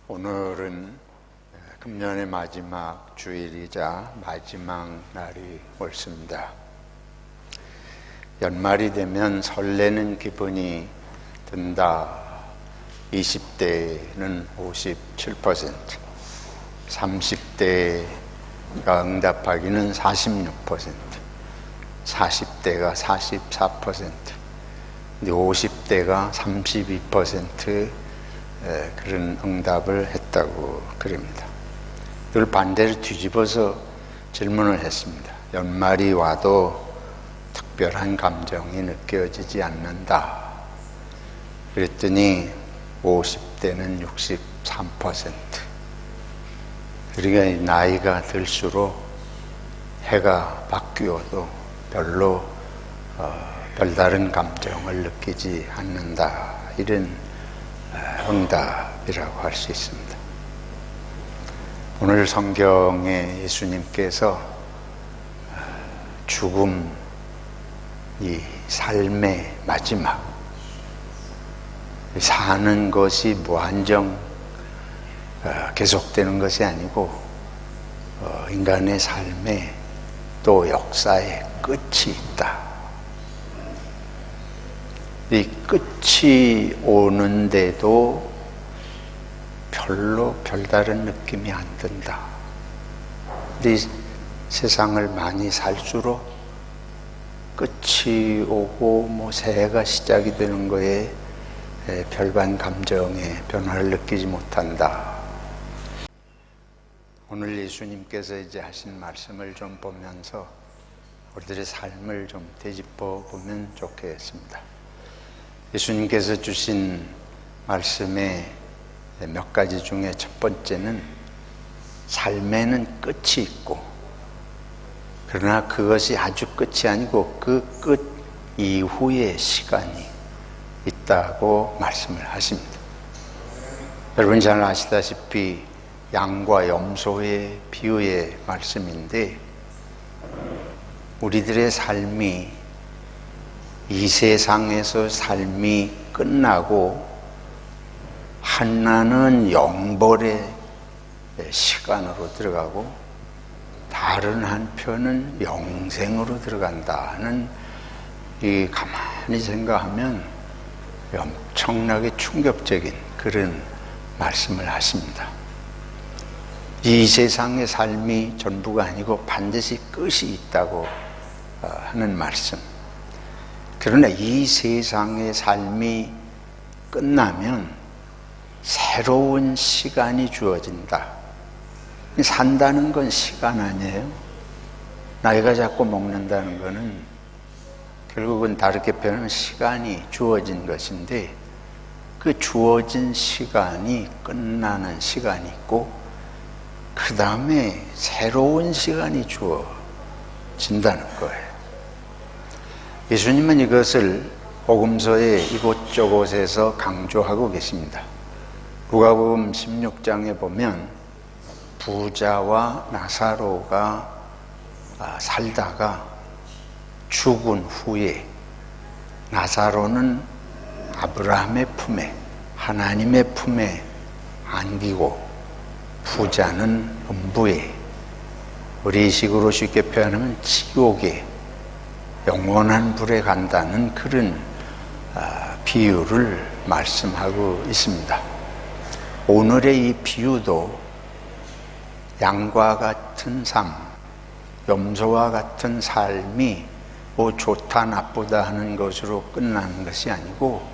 오늘은 금년의 마지막 주일이자 마지막 날이 옳습니다. 연말이 되면 설레는 기분이 든다. 20대는 57%, 30대가 응답하기는 46%, 40대가 44%, 50대가 32% 그런 응답을 했다고 그럽니다. 그걸 반대로 뒤집어서 질문을 했습니다. 연말이 와도 특별한 감정이 느껴지지 않는다. 그랬더니 50대는 63%. 그러니까 나이가 들수록 해가 바뀌어도 별로 별다른 감정을 느끼지 않는다. 이런 응답이라고 할 수 있습니다. 오늘 성경에 예수님께서 죽음, 이 삶의 마지막, 사는 것이 무한정 계속되는 것이 아니고 인간의 삶에 또 역사의 끝이 있다. 이 끝이 오는데도 별로 별다른 느낌이 안 든다. 이 세상을 많이 살수록 끝이 오고 새해가 시작이 되는 거에 별반 감정의 변화를 느끼지 못한다. 오늘 예수님께서 이제 하신 말씀을 좀 보면서 우리들의 삶을 좀 되짚어 보면 좋겠습니다. 예수님께서 주신 말씀의 몇 가지 중에 첫 번째는 삶에는 끝이 있고, 그러나 그것이 아주 끝이 아니고 그 끝 이후의 시간이 있다고 말씀을 하십니다. 여러분 잘 아시다시피 양과 염소의 비유의 말씀인데, 우리들의 삶이 이 세상에서 삶이 끝나고 하나는 영벌의 시간으로 들어가고 다른 한편은 영생으로 들어간다는, 이 가만히 생각하면 엄청나게 충격적인 그런 말씀을 하십니다. 이 세상의 삶이 전부가 아니고 반드시 끝이 있다고 하는 말씀. 그러나 이 세상의 삶이 끝나면 새로운 시간이 주어진다. 산다는 건 시간 아니에요? 나이가 자꾸 먹는다는 거는 결국은 다르게 표현하면 시간이 주어진 것인데, 그 주어진 시간이 끝나는 시간이 있고 그 다음에 새로운 시간이 주어진다는 거예요. 예수님은 이것을 복음서의 이곳저곳에서 강조하고 계십니다. 누가복음 16장에 보면 부자와 나사로가 살다가 죽은 후에 나사로는 아브라함의 품에, 하나님의 품에 안기고 부자는 음부에, 우리식으로 쉽게 표현하면 지옥에, 영원한 불에 간다는 그런 비유를 말씀하고 있습니다. 오늘의 이 비유도 양과 같은 삶, 염소와 같은 삶이 뭐 좋다 나쁘다 하는 것으로 끝나는 것이 아니고,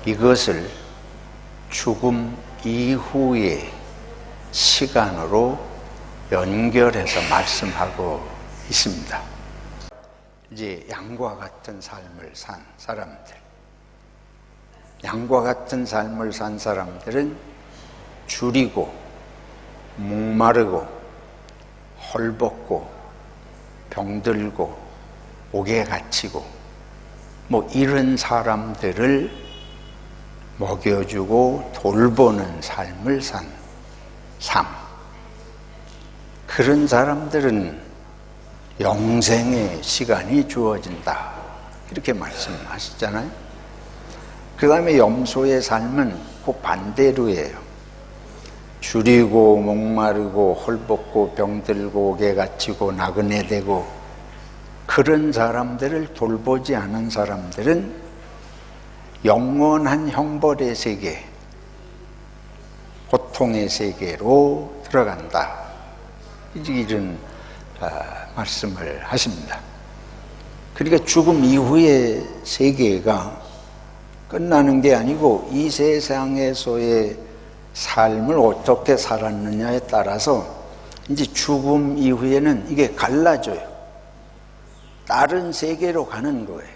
이것을 죽음 이후의 시간으로 연결해서 말씀하고 있습니다. 이제 양과 같은 삶을 산 사람들, 양과 같은 삶을 산 사람들은 줄이고 목마르고 헐벗고 병들고 옥에 갇히고 이런 사람들을 먹여주고 돌보는 삶을 산 삶. 그런 사람들은 영생의 시간이 주어진다. 이렇게 말씀하시잖아요. 그 다음에 염소의 삶은 그 반대로예요. 줄이고 목마르고 헐벗고 병들고 옥에 갇히고 나그네 되고 그런 사람들을 돌보지 않은 사람들은 영원한 형벌의 세계, 고통의 세계로 들어간다. 이런 말씀을 하십니다. 그러니까 죽음 이후의 세계가 끝나는 게 아니고 이 세상에서의 삶을 어떻게 살았느냐에 따라서 이제 죽음 이후에는 이게 갈라져요. 다른 세계로 가는 거예요.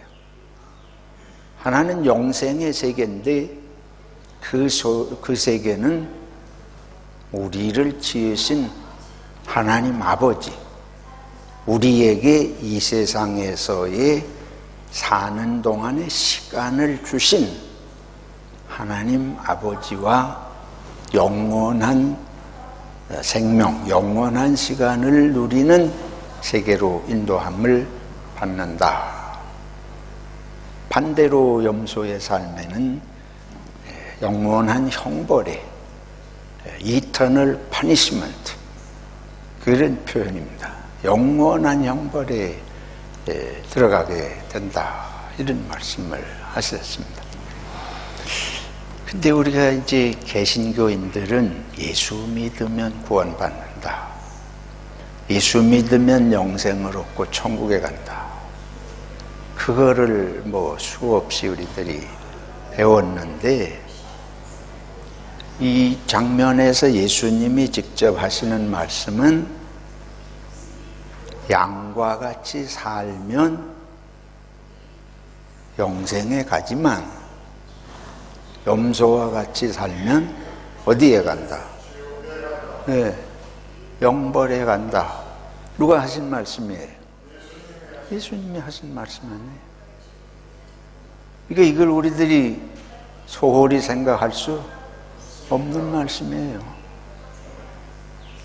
하나는 영생의 세계인데 그 세계는 우리를 지으신 하나님 아버지, 우리에게 이 세상에서의 사는 동안의 시간을 주신 하나님 아버지와 영원한 생명, 영원한 시간을 누리는 세계로 인도함을 받는다. 반대로 염소의 삶에는 영원한 형벌의 eternal punishment, 그런 표현입니다. 영원한 형벌에 들어가게 된다. 이런 말씀을 하셨습니다. 근데 우리가 이제 개신교인들은 예수 믿으면 구원받는다. 예수 믿으면 영생을 얻고 천국에 간다. 그거를 수없이 우리들이 배웠는데 이 장면에서 예수님이 직접 하시는 말씀은 양과 같이 살면 영생에 가지만 염소와 같이 살면 어디에 간다? 네, 영벌에 간다. 누가 하신 말씀이에요? 예수님이 하신 말씀 아니에요? 그러니까 이걸 우리들이 소홀히 생각할 수 없는 말씀이에요.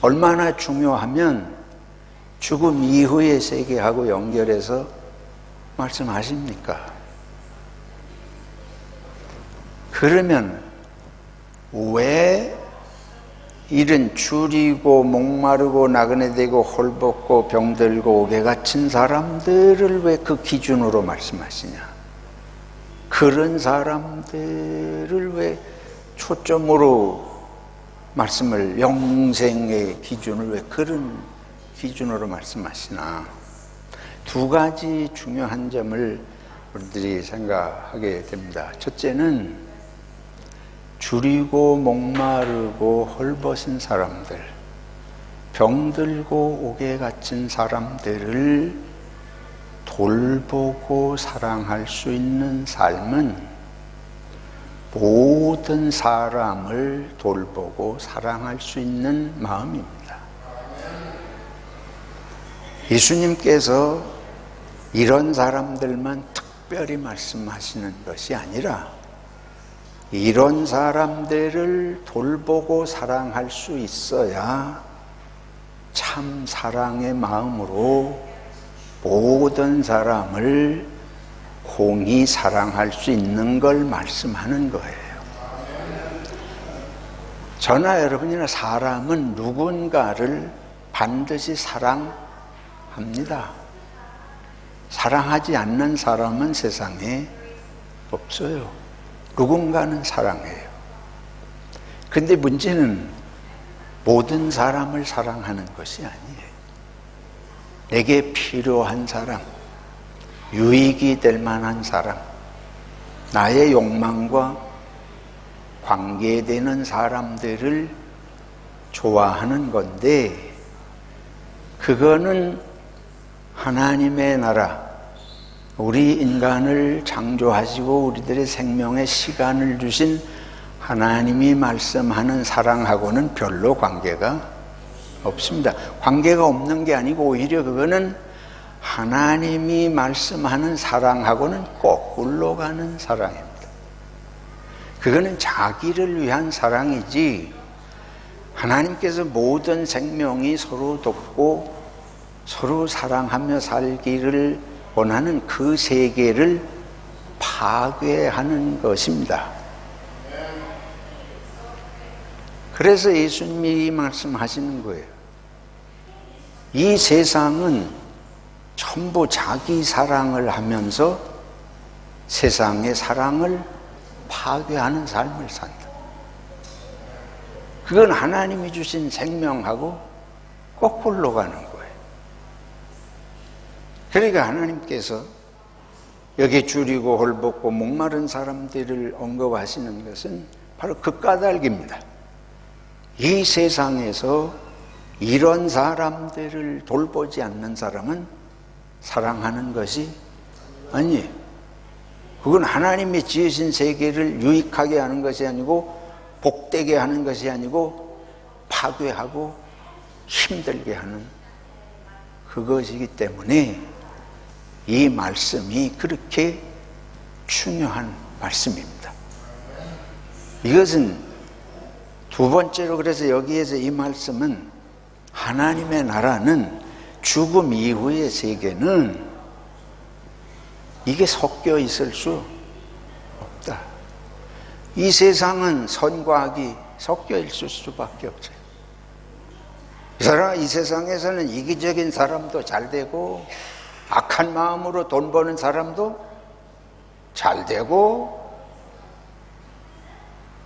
얼마나 중요하면 죽음 이후의 세계하고 연결해서 말씀하십니까? 그러면 왜 이런 줄이고 목마르고 나그네 되고 헐벗고 병들고 옥에 갇힌 사람들을 왜 그 기준으로 말씀하시냐? 그런 사람들을 왜 초점으로 말씀을, 영생의 기준을 왜 그런 기준으로 말씀하시나? 두 가지 중요한 점을 우리들이 생각하게 됩니다. 첫째는 줄이고 목마르고 헐벗은 사람들, 병들고 옥에 갇힌 사람들을 돌보고 사랑할 수 있는 삶은 모든 사람을 돌보고 사랑할 수 있는 마음입니다. 예수님께서 이런 사람들만 특별히 말씀하시는 것이 아니라 이런 사람들을 돌보고 사랑할 수 있어야 참 사랑의 마음으로 모든 사람을 공히 사랑할 수 있는 걸 말씀하는 거예요. 저나 여러분이나 사람은 누군가를 반드시 사랑합니다. 사랑하지 않는 사람은 세상에 없어요. 누군가는 사랑해요. 근데 문제는 모든 사람을 사랑하는 것이 아니에요. 내게 필요한 사람, 유익이 될 만한 사람, 나의 욕망과 관계되는 사람들을 좋아하는 건데, 그거는 하나님의 나라, 우리 인간을 창조하시고 우리들의 생명에 시간을 주신 하나님이 말씀하는 사랑하고는 별로 관계가 없습니다. 관계가 없는 게 아니고 오히려 그거는 하나님이 말씀하는 사랑하고는 거꾸로 가는 사랑입니다. 그거는 자기를 위한 사랑이지, 하나님께서 모든 생명이 서로 돕고 서로 사랑하며 살기를 원하는 그 세계를 파괴하는 것입니다. 그래서 예수님이 말씀하시는 거예요. 이 세상은 전부 자기 사랑을 하면서 세상의 사랑을 파괴하는 삶을 산다. 그건 하나님이 주신 생명하고 거꾸로 가는 거예요. 그러니까 하나님께서 여기 줄이고 헐벗고 목마른 사람들을 언급하시는 것은 바로 그 까닭입니다. 이 세상에서 이런 사람들을 돌보지 않는 사람은 사랑하는 것이 아니에요. 그건 하나님이 지으신 세계를 유익하게 하는 것이 아니고 복되게 하는 것이 아니고 파괴하고 힘들게 하는 그것이기 때문에 이 말씀이 그렇게 중요한 말씀입니다. 이것은 두 번째로, 그래서 여기에서 이 말씀은 하나님의 나라는 죽음 이후의 세계는 이게 섞여 있을 수 없다. 이 세상은 선과 악이 섞여 있을 수밖에 없어요. 이 세상에서는 이기적인 사람도 잘 되고 악한 마음으로 돈 버는 사람도 잘 되고,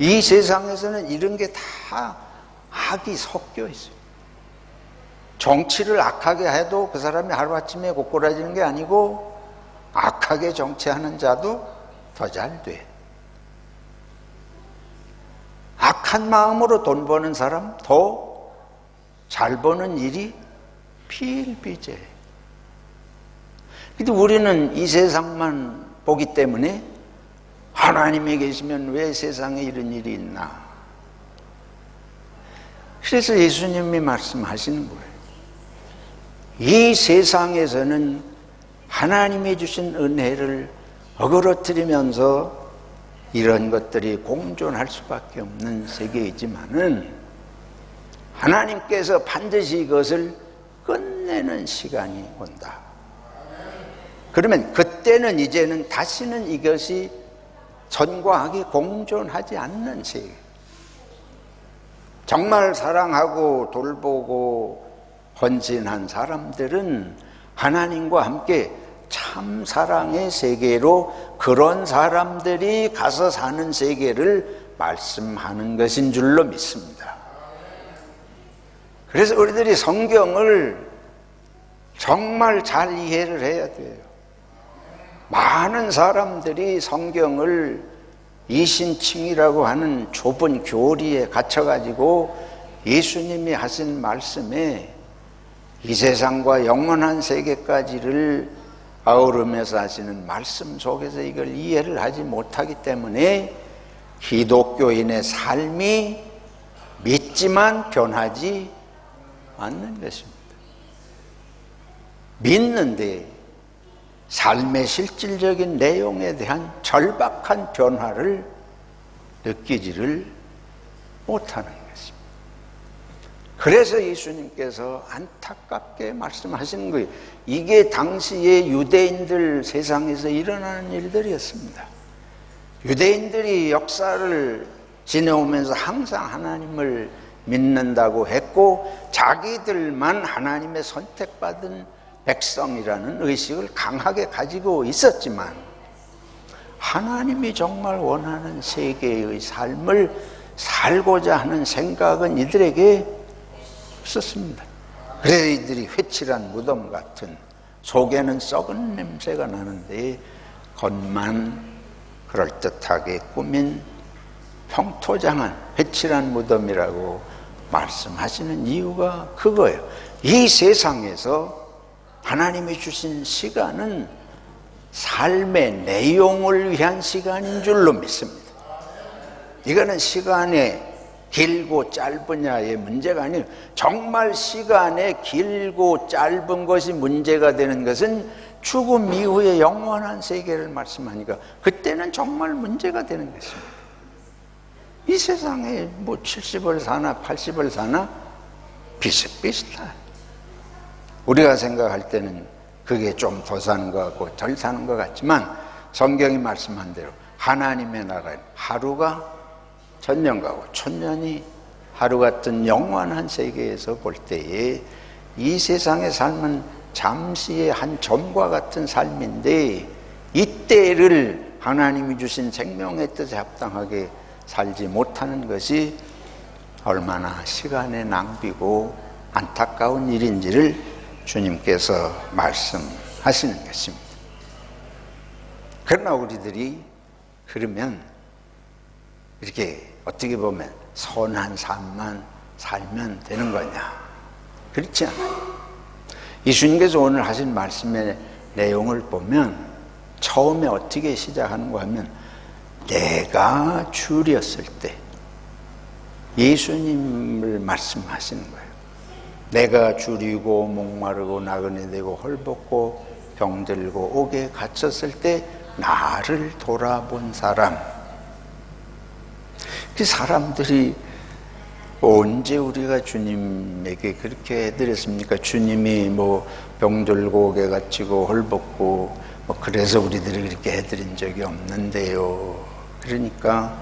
이 세상에서는 이런 게 다 악이 섞여 있어요. 정치를 악하게 해도 그 사람이 하루아침에 고꾸라지는 게 아니고 악하게 정치하는 자도 더 잘 돼. 악한 마음으로 돈 버는 사람 더 잘 버는 일이 비일비재. 근데 우리는 이 세상만 보기 때문에 하나님이 계시면 왜 세상에 이런 일이 있나? 그래서 예수님이 말씀하시는 거예요. 이 세상에서는 하나님이 주신 은혜를 어그러뜨리면서 이런 것들이 공존할 수밖에 없는 세계이지만은 하나님께서 반드시 이것을 끝내는 시간이 온다. 그러면 그때는 이제는 다시는 이것이 선과 악이 공존하지 않는 세계. 정말 사랑하고 돌보고 헌신한 사람들은 하나님과 함께 참 사랑의 세계로 그런 사람들이 가서 사는 세계를 말씀하는 것인 줄로 믿습니다. 그래서 우리들이 성경을 정말 잘 이해를 해야 돼요. 많은 사람들이 성경을 이신칭이라고 하는 좁은 교리에 갇혀가지고 예수님이 하신 말씀에 이 세상과 영원한 세계까지를 아우르면서 하시는 말씀 속에서 이걸 이해를 하지 못하기 때문에 기독교인의 삶이 믿지만 변하지 않는 것입니다. 믿는데 삶의 실질적인 내용에 대한 절박한 변화를 느끼지를 못하는 것입니다. 그래서 예수님께서 안타깝게 말씀하시는 거예요. 이게 당시의 유대인들 세상에서 일어나는 일들이었습니다. 유대인들이 역사를 지내오면서 항상 하나님을 믿는다고 했고 자기들만 하나님의 선택받은 백성이라는 의식을 강하게 가지고 있었지만 하나님이 정말 원하는 세계의 삶을 살고자 하는 생각은 이들에게 없었습니다. 그래서 이들이 회칠한 무덤 같은, 속에는 썩은 냄새가 나는데 겉만 그럴듯하게 꾸민 평토장한 회칠한 무덤이라고 말씀하시는 이유가 그거예요. 이 세상에서 하나님이 주신 시간은 삶의 내용을 위한 시간인 줄로 믿습니다. 이거는 시간의 길고 짧으냐의 문제가 아니에요. 정말 시간의 길고 짧은 것이 문제가 되는 것은 죽음 이후의 영원한 세계를 말씀하니까 그때는 정말 문제가 되는 것입니다. 이 세상에 뭐 70을 사나 80을 사나 비슷비슷해. 우리가 생각할 때는 그게 좀 더 사는 것 같고 덜 사는 것 같지만 성경이 말씀한 대로 하나님의 나라는 하루가 천년 가고 천년이 하루 같은 영원한 세계에서 볼 때에 이 세상의 삶은 잠시의 한 점과 같은 삶인데 이때를 하나님이 주신 생명의 뜻에 합당하게 살지 못하는 것이 얼마나 시간의 낭비고 안타까운 일인지를 주님께서 말씀하시는 것입니다. 그러나 우리들이 그러면 이렇게 어떻게 보면 선한 삶만 살면 되는 거냐? 그렇지 않아요. 예수님께서 오늘 하신 말씀의 내용을 보면 처음에 어떻게 시작하는가 하면 내가 줄이었을 때 예수님을 말씀하시는 거예요. 내가 줄이고 목마르고 나그네 되고 헐벗고 병들고 옥에 갇혔을 때 나를 돌아본 사람. 그 사람들이 언제 우리가 주님에게 그렇게 해드렸습니까? 주님이 뭐 병들고 옥에 갇히고 헐벗고 그래서 우리들이 그렇게 해드린 적이 없는데요. 그러니까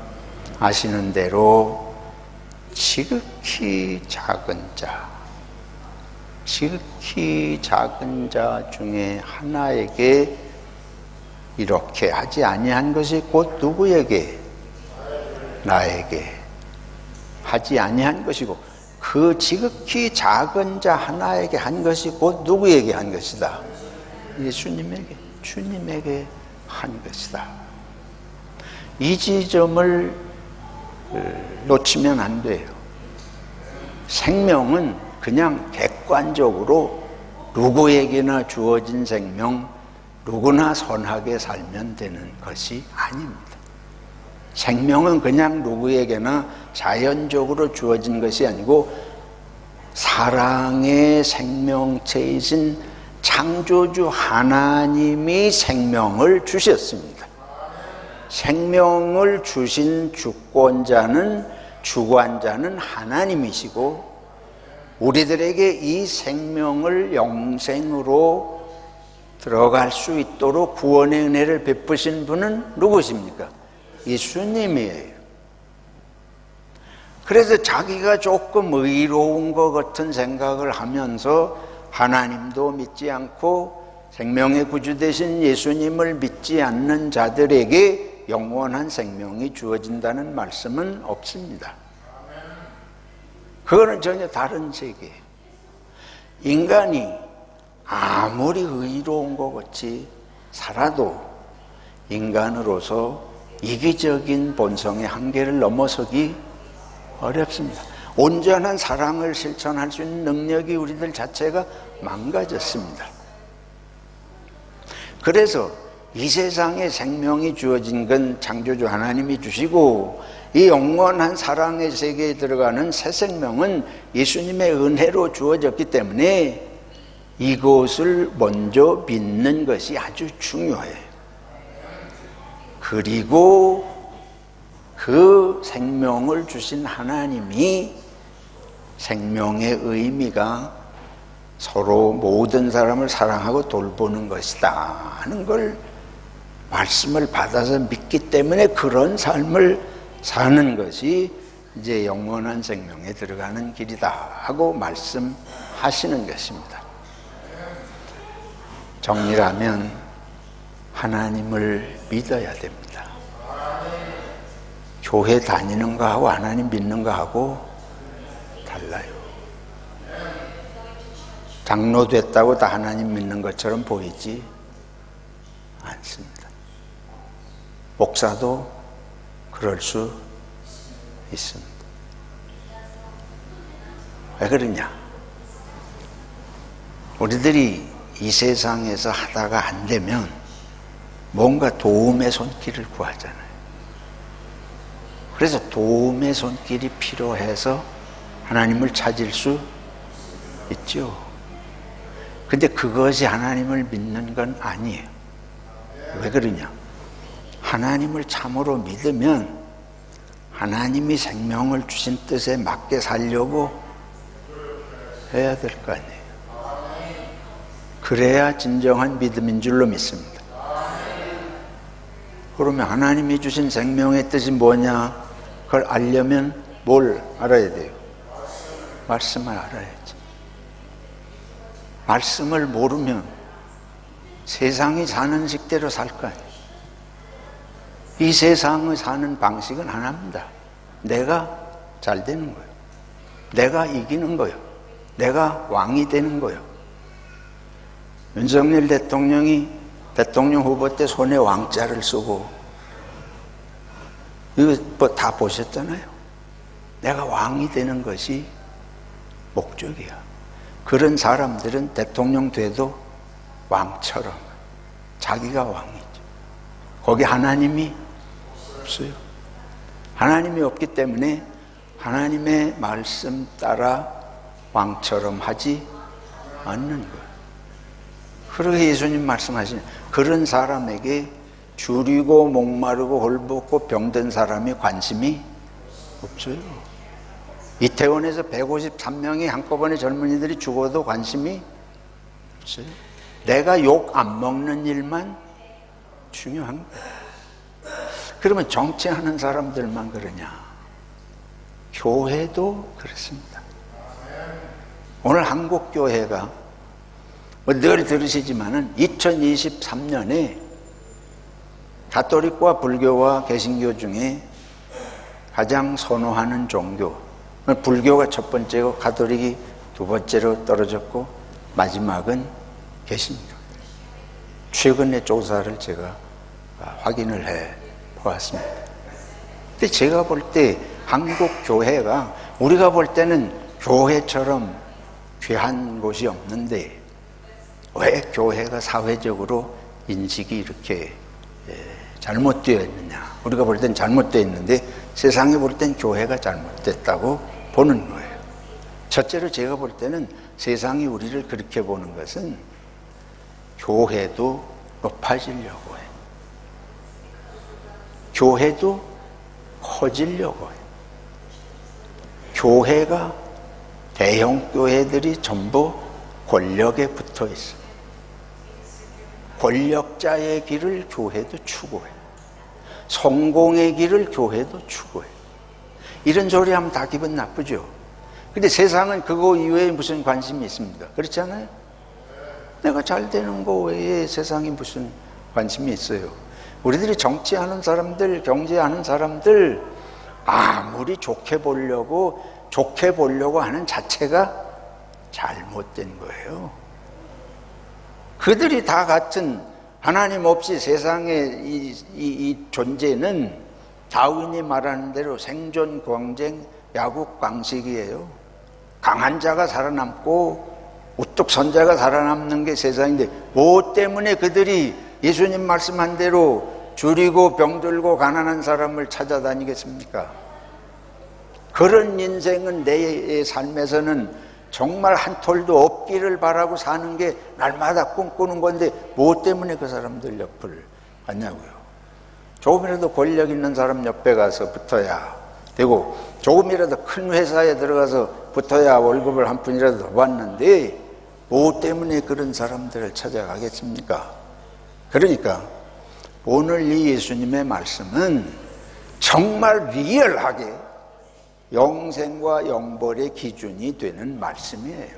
아시는 대로 지극히 작은 자 중에 하나에게 이렇게 하지 아니한 것이 곧 누구에게? 나에게 하지 아니한 것이고, 그 지극히 작은 자 하나에게 한 것이 곧 누구에게 한 것이다? 예수님에게, 주님에게 한 것이다. 이 지점을 놓치면 안 돼요. 생명은 그냥 객관적으로 누구에게나 주어진 생명, 누구나 선하게 살면 되는 것이 아닙니다. 생명은 그냥 누구에게나 자연적으로 주어진 것이 아니고 사랑의 생명체이신 창조주 하나님이 생명을 주셨습니다. 생명을 주신 주권자는, 주관자는 하나님이시고 우리들에게 이 생명을 영생으로 들어갈 수 있도록 구원의 은혜를 베푸신 분은 누구십니까? 예수님이에요. 그래서 자기가 조금 의로운 것 같은 생각을 하면서 하나님도 믿지 않고 생명의 구주 되신 예수님을 믿지 않는 자들에게 영원한 생명이 주어진다는 말씀은 없습니다. 그거는 전혀 다른 세계예요. 인간이 아무리 의로운 것 같이 살아도 인간으로서 이기적인 본성의 한계를 넘어서기 어렵습니다. 온전한 사랑을 실천할 수 있는 능력이 우리들 자체가 망가졌습니다. 그래서 이 세상에 생명이 주어진 건 창조주 하나님이 주시고 이 영원한 사랑의 세계에 들어가는 새 생명은 예수님의 은혜로 주어졌기 때문에 이것을 먼저 믿는 것이 아주 중요해요. 그리고 그 생명을 주신 하나님이 생명의 의미가 서로 모든 사람을 사랑하고 돌보는 것이다 하는 걸 말씀을 받아서 믿기 때문에 그런 삶을 사는 것이 이제 영원한 생명에 들어가는 길이다 하고 말씀하시는 것입니다. 정리하면 하나님을 믿어야 됩니다. 교회 다니는 거하고 하나님 믿는 거하고 달라요. 장로 됐다고 다 하나님 믿는 것처럼 보이지 않습니다. 목사도 그럴 수 있습니다. 왜 그러냐? 우리들이 이 세상에서 하다가 안 되면 뭔가 도움의 손길을 구하잖아요. 그래서 도움의 손길이 필요해서 하나님을 찾을 수 있죠. 근데 그것이 하나님을 믿는 건 아니에요. 왜 그러냐? 하나님을 참으로 믿으면 하나님이 생명을 주신 뜻에 맞게 살려고 해야 될 거 아니에요. 그래야 진정한 믿음인 줄로 믿습니다. 그러면 하나님이 주신 생명의 뜻이 뭐냐? 그걸 알려면 뭘 알아야 돼요? 말씀을 알아야지. 말씀을 모르면 세상이 사는 식대로 살 거 아니에요. 이 세상을 사는 방식은 하나입니다. 내가 잘 되는 거예요. 내가 이기는 거예요. 내가 왕이 되는 거예요. 윤석열 대통령이 대통령 후보 때 손에 왕자를 쓰고 이거 뭐 다 보셨잖아요. 내가 왕이 되는 것이 목적이야. 그런 사람들은 대통령 돼도 왕처럼 자기가 왕이죠. 거기 하나님이 없어요. 하나님이 없기 때문에 하나님의 말씀 따라 왕처럼 하지 않는 거예요. 그러게 예수님 말씀하시는 그런 사람에게 줄이고 목마르고 헐벗고 병든 사람이 관심이 없어요. 이태원에서 153명이 한꺼번에 젊은이들이 죽어도 관심이 없어요. 내가 욕 안 먹는 일만 중요한 거예요. 그러면 정치하는 사람들만 그러냐? 교회도 그렇습니다. 오늘 한국교회가 늘 들으시지만은 2023년에 가톨릭과 불교와 개신교 중에 가장 선호하는 종교, 불교가 첫 번째고 가톨릭이 두 번째로 떨어졌고 마지막은 개신교. 최근에 조사를 제가 확인을 해 보았습니다. 근데 제가 볼 때 한국 교회가 우리가 볼 때는 교회처럼 귀한 곳이 없는데 왜 교회가 사회적으로 인식이 이렇게 잘못되어 있느냐? 우리가 볼 땐 잘못되어 있는데 세상에 볼 땐 교회가 잘못됐다고 보는 거예요. 첫째로 제가 볼 때는 세상이 우리를 그렇게 보는 것은 교회도 높아지려고 해요. 교회도 커지려고 해요. 교회가 대형 교회들이 전부 권력에 붙어 있어요. 권력자의 길을 교회도 추구해요. 성공의 길을 교회도 추구해요. 이런 소리 하면 다 기분 나쁘죠. 근데 세상은 그거 이외에 무슨 관심이 있습니까? 그렇지 않아요? 내가 잘 되는 거 외에 세상에 무슨 관심이 있어요? 우리들이 정치하는 사람들, 경제하는 사람들 아무리 좋게 보려고 하는 자체가 잘못된 거예요. 그들이 다 같은 하나님 없이 세상의 이 존재는 다윈이 말하는 대로 생존 경쟁 야국 방식이에요. 강한 자가 살아남고 우뚝 선 자가 살아남는 게 세상인데 뭐 때문에 그들이 예수님 말씀한 대로 줄이고 병들고 가난한 사람을 찾아다니겠습니까? 그런 인생은 내 삶에서는 정말 한 톨도 없기를 바라고 사는 게 날마다 꿈꾸는 건데 뭐 때문에 그 사람들 옆을 갔냐고요. 조금이라도 권력 있는 사람 옆에 가서 붙어야 되고 조금이라도 큰 회사에 들어가서 붙어야 월급을 한 푼이라도 더 받는데 뭐 때문에 그런 사람들을 찾아가겠습니까? 그러니까 오늘 이 예수님의 말씀은 정말 리얼하게 영생과 영벌의 기준이 되는 말씀이에요.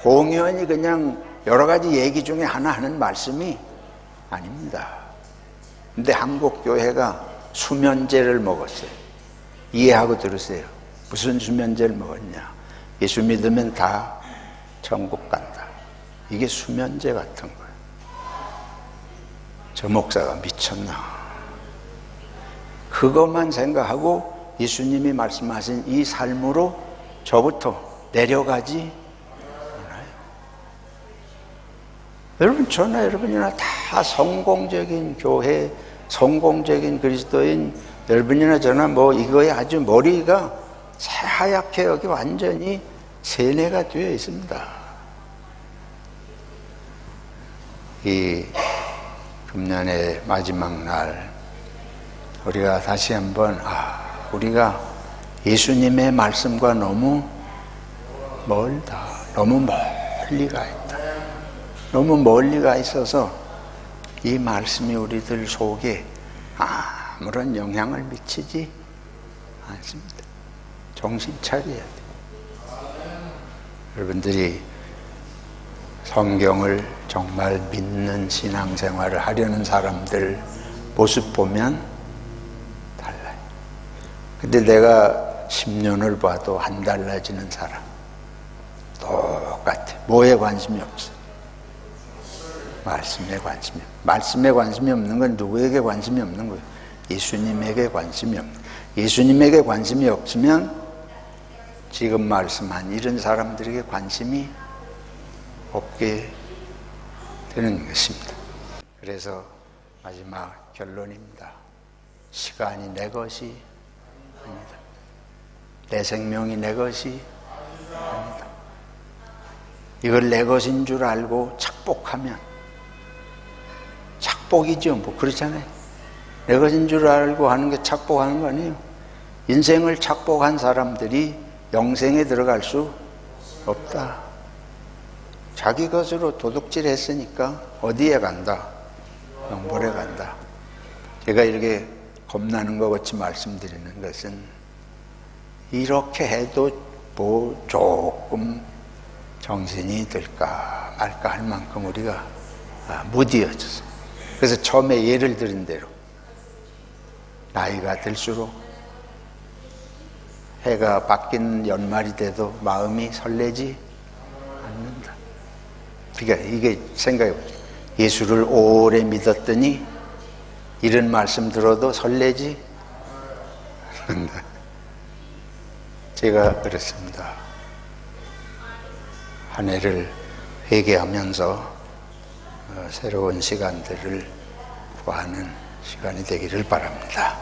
공연히 그냥 여러 가지 얘기 중에 하나 하는 말씀이 아닙니다. 근데 한국 교회가 수면제를 먹었어요. 이해하고 들으세요. 무슨 수면제를 먹었냐? 예수 믿으면 다 천국 간다. 이게 수면제 같은 거예요. 저 목사가 미쳤나? 그것만 생각하고 예수님이 말씀하신 이 삶으로 저부터 내려가지 않아요. 여러분, 저나 여러분이나 다 성공적인 교회, 성공적인 그리스도인 여러분이나 저나 뭐 이거에 아주 머리가 새하얗게 여기 완전히 세뇌가 되어 있습니다. 이 금년의 마지막 날 우리가 다시 한번 우리가 예수님의 말씀과 너무 멀다. 너무 멀리 가 있다. 너무 멀리 가 있어서 이 말씀이 우리들 속에 아무런 영향을 미치지 않습니다. 정신 차려야 돼. 여러분들이 성경을 정말 믿는 신앙생활을 하려는 사람들 모습 보면 달라요. 근데 내가 10년을 봐도 안 달라지는 사람 똑같아. 뭐에 관심이 없어? 말씀에 관심이 없어. 말씀에 관심이 없는 건 누구에게 관심이 없는 거예요? 예수님에게 관심이 없는 거예요. 예수님에게 관심이 없으면 지금 말씀한 이런 사람들에게 관심이 없게 되는 것입니다. 그래서 마지막 결론입니다. 시간이 내 것이 아니다. 내 생명이 내 것이 아니다. 이걸 내 것인 줄 알고 착복하면, 착복이죠. 뭐 그렇잖아요. 내 것인 줄 알고 하는 게 착복하는 거 아니에요. 인생을 착복한 사람들이 영생에 들어갈 수 없다. 자기 것으로 도둑질 했으니까 어디에 간다? 영벌에 간다. 제가 이렇게 겁나는 것 같이 말씀드리는 것은 이렇게 해도 뭐 조금 정신이 들까 말까 할 만큼 우리가 무디어졌어요. 그래서 처음에 예를 들은 대로 나이가 들수록 해가 바뀐 연말이 돼도 마음이 설레지 않는다. 그러니까 이게 생각해보세요. 예수를 오래 믿었더니 이런 말씀 들어도 설레지 않는다. 제가 그랬습니다. 한 해를 회개하면서 새로운 시간들을 구하는 시간이 되기를 바랍니다.